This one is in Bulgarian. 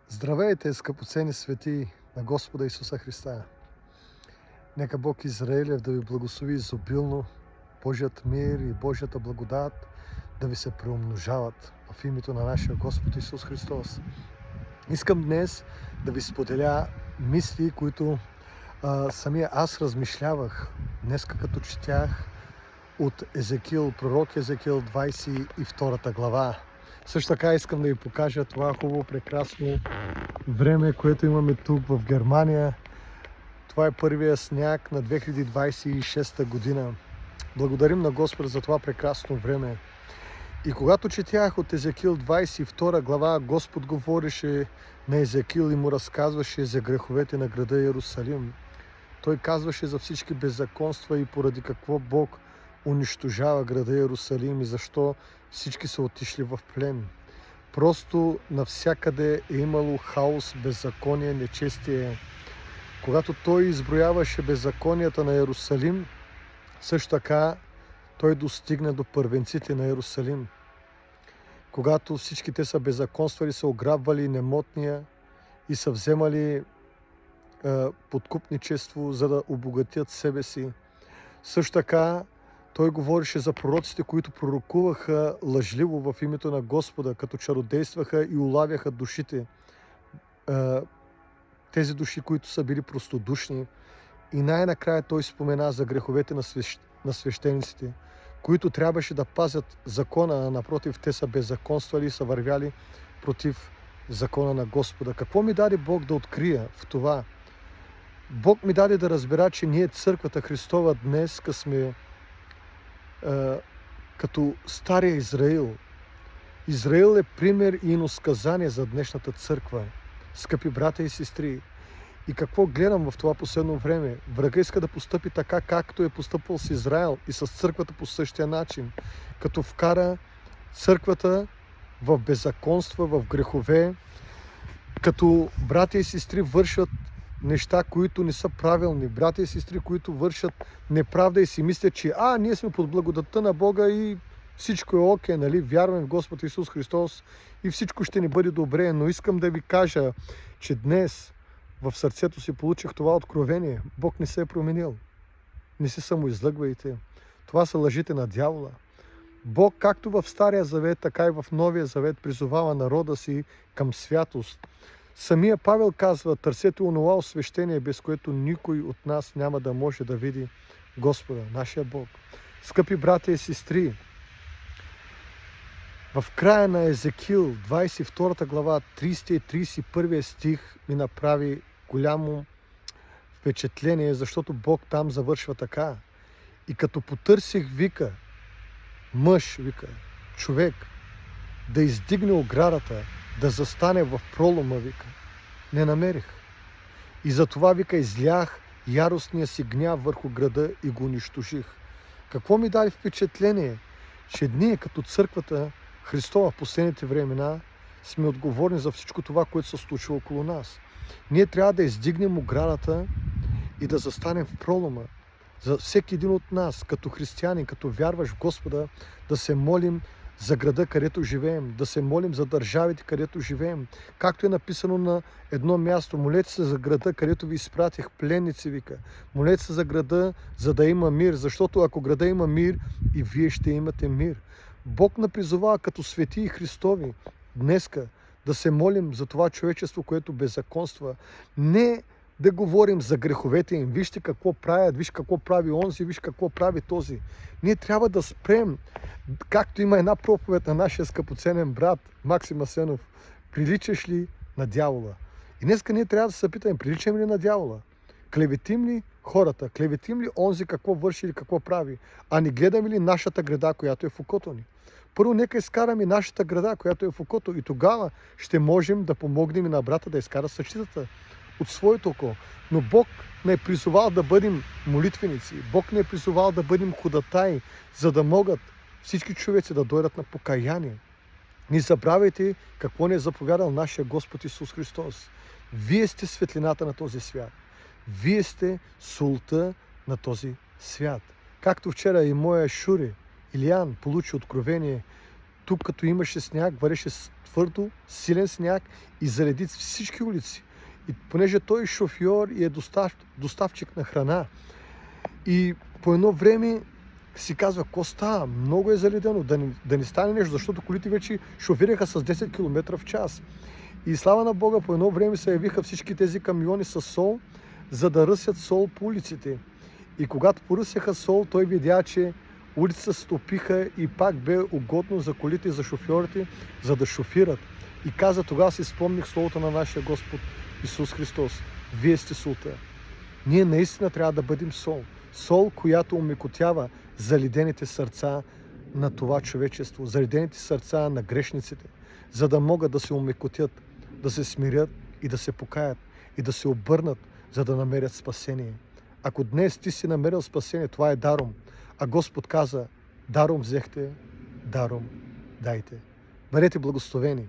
Здравейте, скъпоценни свети на Господа Исуса Христа! Нека Бог Израилев да ви благослови изобилно, Божият мир и Божията благодат да ви се преумножават в името на нашия Господ Исус Христос. Искам днес да ви споделя мисли, които самия аз размишлявах днес, като четях от Езекил, пророк Езекил 22 глава. Също така искам да ви покажа това хубаво, прекрасно време, което имаме тук в Германия. Това е първия сняг на 2026 година. Благодарим на Господа за това прекрасно време. И когато четях от Езекил 22 глава, Господ говореше на Езекил и му разказваше за греховете на града Иерусалим. Той казваше за всички беззаконства и поради какво Бог унищожава града Иерусалим и защо всички са отишли в плен. Просто навсякъде е имало хаос, беззаконие, нечестие. Когато той изброяваше беззаконията на Иерусалим, също така той достигна до първенците на Иерусалим. Когато всички те са беззаконствали, са ограбвали немотния и са вземали подкупничество, за да обогатят себе си. Също така той говореше за пророците, които пророкуваха лъжливо в името на Господа, като чародействаха и улавяха душите. Тези души, които са били простодушни. И най-накрая той спомена за греховете на свещениците, които трябваше да пазят закона, а напротив, те са беззаконствали и са вървяли против закона на Господа. Какво ми даде Бог да открия в това? Бог ми даде да разбера, че ние, църквата Христова, днес сме като стария Израил. Израил е пример и иносказание за днешната църква. Скъпи братя и сестри, и какво гледам в това последно време? Врага иска да постъпи така, както е постъпвал с Израил и с църквата по същия начин, като вкара църквата в беззаконства, в грехове, като братя и сестри вършат неща, които не са правилни, братя и сестри, които вършат неправда и си мислят, че ние сме под благодатта на Бога и всичко е окей, нали? Вярваме в Господ Исус Христос и всичко ще ни бъде добре. Но искам да ви кажа, че днес в сърцето си получих това откровение. Бог не се е променил. Не се самоизлъгвайте. Това са лъжите на дявола. Бог, както в Стария завет, така и в Новия завет, призовава народа си към святост. Самия Павел казва: търсете онова освещение, без което никой от нас няма да може да види Господа, нашия Бог. Скъпи братя и сестри, в края на Езекил, 22 глава, 30 и 31 стих ми направи голямо впечатление, защото Бог там завършва така. И като потърсих, вика, мъж, вика, човек, да издигне оградата, да застане в пролома, вика, не намерих. И затова, вика, излях яростния си гняв върху града и го унищожих. Какво ми даде впечатление? Че ние като църквата Христова в последните времена сме отговорни за всичко това, което се случва около нас. Ние трябва да издигнем оградата и да застанем в пролома. За всеки един от нас, като християни, като вярваш в Господа, да се молим за града, където живеем, да се молим за държавите, където живеем. Както е написано на едно място: молете се за града, където ви изпратих пленници, вика. Молете се за града, за да има мир, защото ако града има мир, и вие ще имате мир. Бог напризовава като свети и Христови днеска да се молим за това човечество, което беззаконства. Не да говорим за греховете им. Вижте какво правят, виж какво прави онзи, виж какво прави този. Ние трябва да спрем, както има една проповед на нашия скъпоценен брат Максим Асенов: приличаш ли на дявола? И днеска ние трябва да се питаме: приличаме ли на дявола? Клеветим ли хората? Клеветим ли онзи какво върши или какво прави? А не гледаме ли нашата града, която е в окото ни? Първо нека изкараме нашата града, която е в окото, и тогава ще можем да помогнем и на брата да изкара същитата от своето око. Но Бог не е призовал да бъдем молитвеници. Бог не е призовал да бъдем ходатаи, за да могат всички човеци да дойдат на покаяние. Не забравяйте какво ни е заповядал нашия Господ Исус Христос. Вие сте светлината на този свят. Вие сте солта на този свят. Както вчера и моя Шури Илиян получи откровение, тук като имаше сняг, вареше твърдо, силен сняг и зареди всички улици. И понеже той е шофьор и е доставчик на храна. И по едно време си казва, какво става? Много е заледено, да не стане нещо, защото колите вече шофираха с 10 км в час. И слава на Бога, по едно време се явиха всички тези камиони с сол, за да ръсят сол по улиците. И когато поръсяха сол, той видя, че улицата стопиха и пак бе угодно за колите и за шофьорите, за да шофират. И каза, тогава си спомних словото на нашия Господ Исус Христос. Вие сте солта. Ние наистина трябва да бъдем сол. Сол, която омекотява заледените сърца на това човечество, заледените сърца на грешниците, за да могат да се омекотят, да се смирят и да се покаят и да се обърнат, за да намерят спасение. Ако днес ти си намерил спасение, това е даром. А Господ каза, даром взехте, даром дайте. Бъдете благословени.